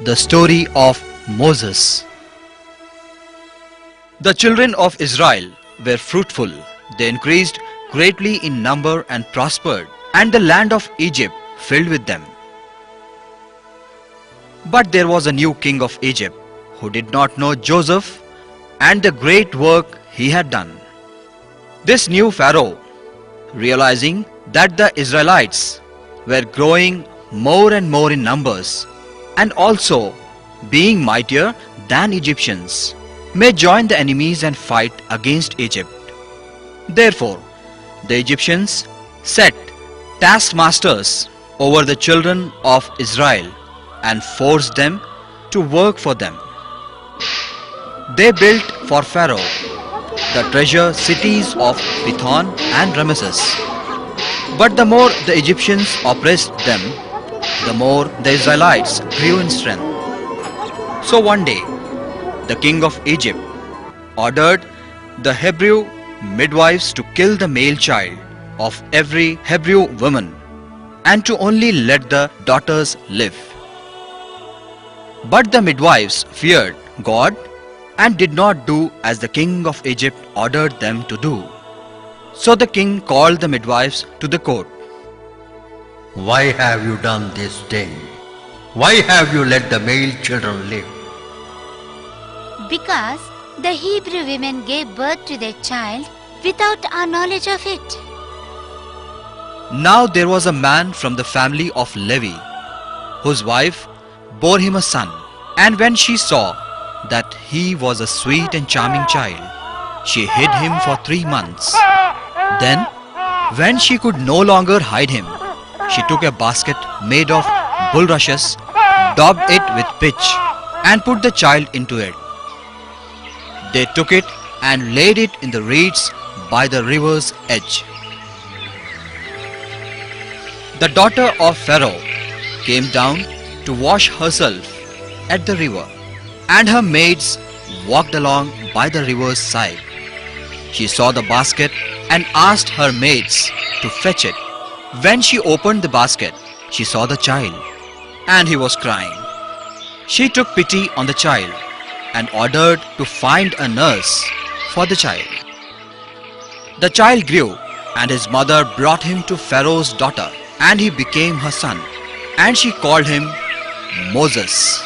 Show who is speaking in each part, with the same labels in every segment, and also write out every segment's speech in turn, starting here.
Speaker 1: The story of Moses. The children of Israel were fruitful. They increased greatly in number and prospered, and the land of Egypt filled with them. But there was a new king of Egypt who did not know Joseph and the great work he had done. This new Pharaoh, realizing that the Israelites were growing more and more in numbers and also being mightier than Egyptians, may join the enemies and fight against Egypt. Therefore, the Egyptians set taskmasters over the children of Israel and forced them to work for them. They built for Pharaoh the treasure cities of Pithom and Ramesses. But the more the Egyptians oppressed them, the more the Israelites grew in strength. So one day, the king of Egypt ordered the Hebrew midwives to kill the male child of every Hebrew woman and to only let the daughters live. But the midwives feared God and did not do as the king of Egypt ordered them to do. So the king called the midwives to the court.
Speaker 2: Why have you done this thing? Why have you let the male children live?
Speaker 3: Because the Hebrew women gave birth to their child without our knowledge of it.
Speaker 1: Now there was a man from the family of Levi, whose wife bore him a son. And when she saw that he was a sweet and charming child, she hid him for 3 months. Then, when she could no longer hide him, she took a basket made of bulrushes, daubed it with pitch, and put the child into it. They took it and laid it in the reeds by the river's edge. The daughter of Pharaoh came down to wash herself at the river, and her maids walked along by the river's side. She saw the basket and asked her maids to fetch it. When she opened the basket, she saw the child, and he was crying. She took pity on the child and ordered to find a nurse for the child. The child grew, and his mother brought him to Pharaoh's daughter, and he became her son. And she called him Moses,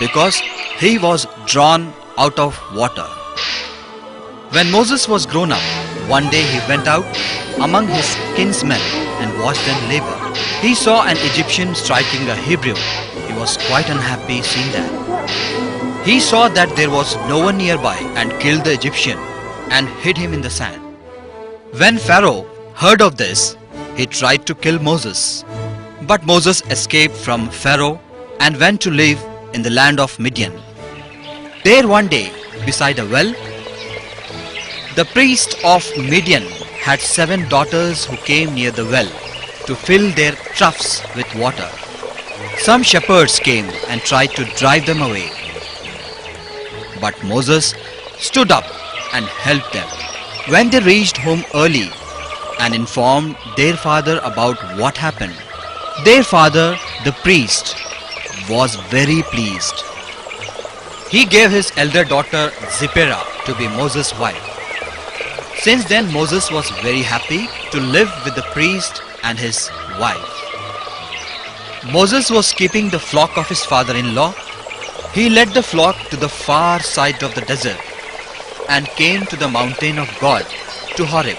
Speaker 1: because he was drawn out of water. When Moses was grown up, one day he went out among his kinsmen and watched them labor. He saw an Egyptian striking a Hebrew. He was quite unhappy seeing that. He saw that there was no one nearby and killed the Egyptian and hid him in the sand. When Pharaoh heard of this, he tried to kill Moses. But Moses escaped from Pharaoh and went to live in the land of Midian. There one day, beside a well, the priest of Midian had 7 daughters who came near the well to fill their troughs with water. Some shepherds came and tried to drive them away. But Moses stood up and helped them. When they reached home early and informed their father about what happened, their father, the priest, was very pleased. He gave his elder daughter Zipporah to be Moses' wife. Since then Moses was very happy to live with the priest and his wife. Moses was keeping the flock of his father-in-law. He led the flock to the far side of the desert and came to the mountain of God, to Horeb.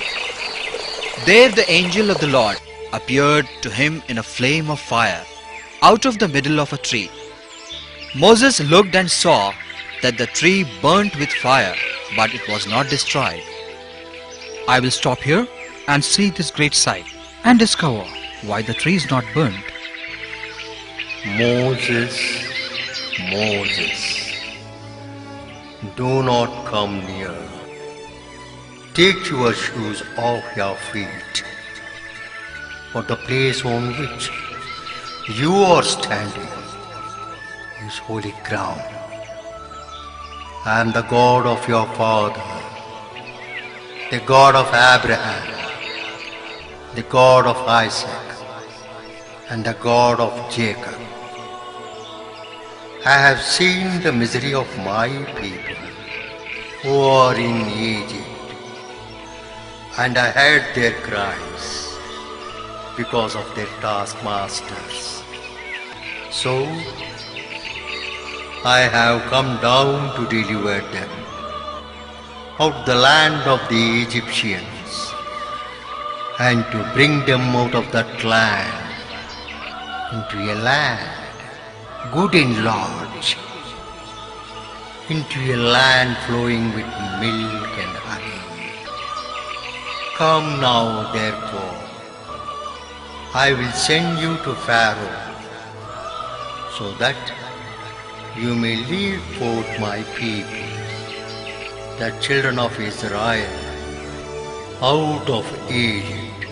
Speaker 1: There the angel of the Lord appeared to him in a flame of fire out of the middle of a tree. Moses looked and saw that the tree burnt with fire, but it was not destroyed. I will stop here and see this great sight and discover why the tree is not burnt.
Speaker 2: Moses, Moses, do not come near. Take your shoes off your feet, for the place on which you are standing is holy ground. I am the God of your father, the God of Abraham, the God of Isaac, and the God of Jacob. I have seen the misery of my people who are in Egypt, and I heard their cries because of their taskmasters. So I have come down to deliver them out the land of the Egyptians, and to bring them out of that land into a land good and large, into a land flowing with milk and honey. Come now, therefore, I will send you to Pharaoh, so that you may lead forth my people, the children of Israel, out of Egypt.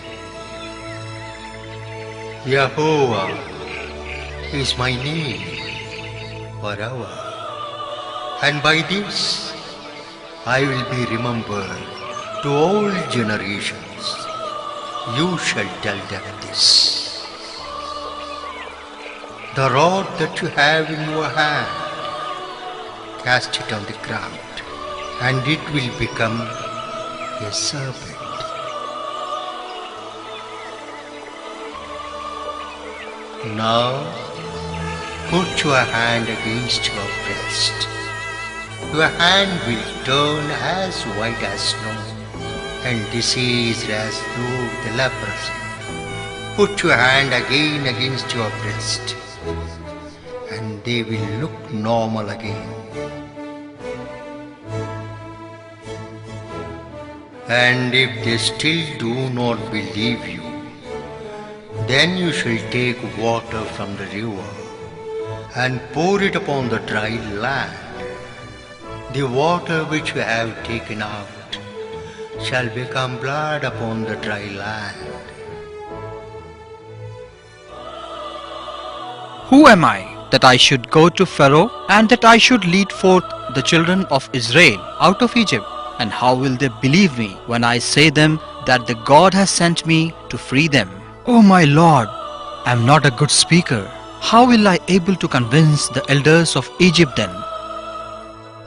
Speaker 2: Jehovah is my name forever, and by this I will be remembered to all generations. You shall tell them this: the rod that you have in your hand, cast it on the ground, and it will become a serpent. Now put your hand against your breast. Your hand will turn as white as snow, and diseased as through the leprosy. Put your hand again against your breast, and they will look normal again. And if they still do not believe you, then you shall take water from the river and pour it upon the dry land. The water which you have taken out shall become blood upon the dry land.
Speaker 1: Who am I that I should go to Pharaoh, and that I should lead forth the children of Israel out of Egypt? And how will they believe me when I say them that the God has sent me to free them? Oh my Lord, I am not a good speaker. How will I able to convince the elders of Egypt then?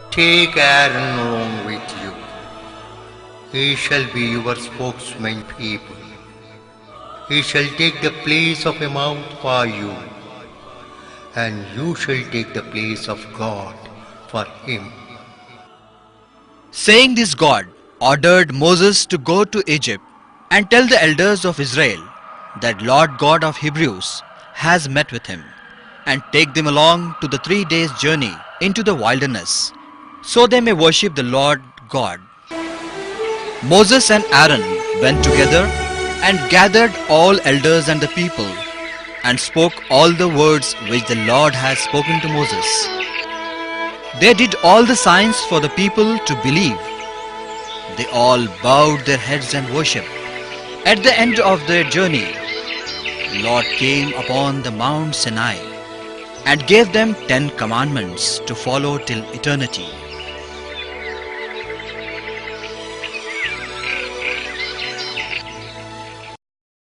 Speaker 2: Take Aaron along with you. He shall be your spokesman people. He shall take the place of a mount for you, and you shall take the place of God for him.
Speaker 1: Saying this, God ordered Moses to go to Egypt and tell the elders of Israel that Lord God of Hebrews has met with him, and take them along to the 3 days' journey into the wilderness, so they may worship the Lord God. Moses and Aaron went together and gathered all elders and the people, and spoke all the words which the Lord had spoken to Moses. They did all the signs for the people to believe. They all bowed their heads and worshipped. At the end of their journey, the Lord came upon the Mount Sinai and gave them 10 commandments to follow till eternity.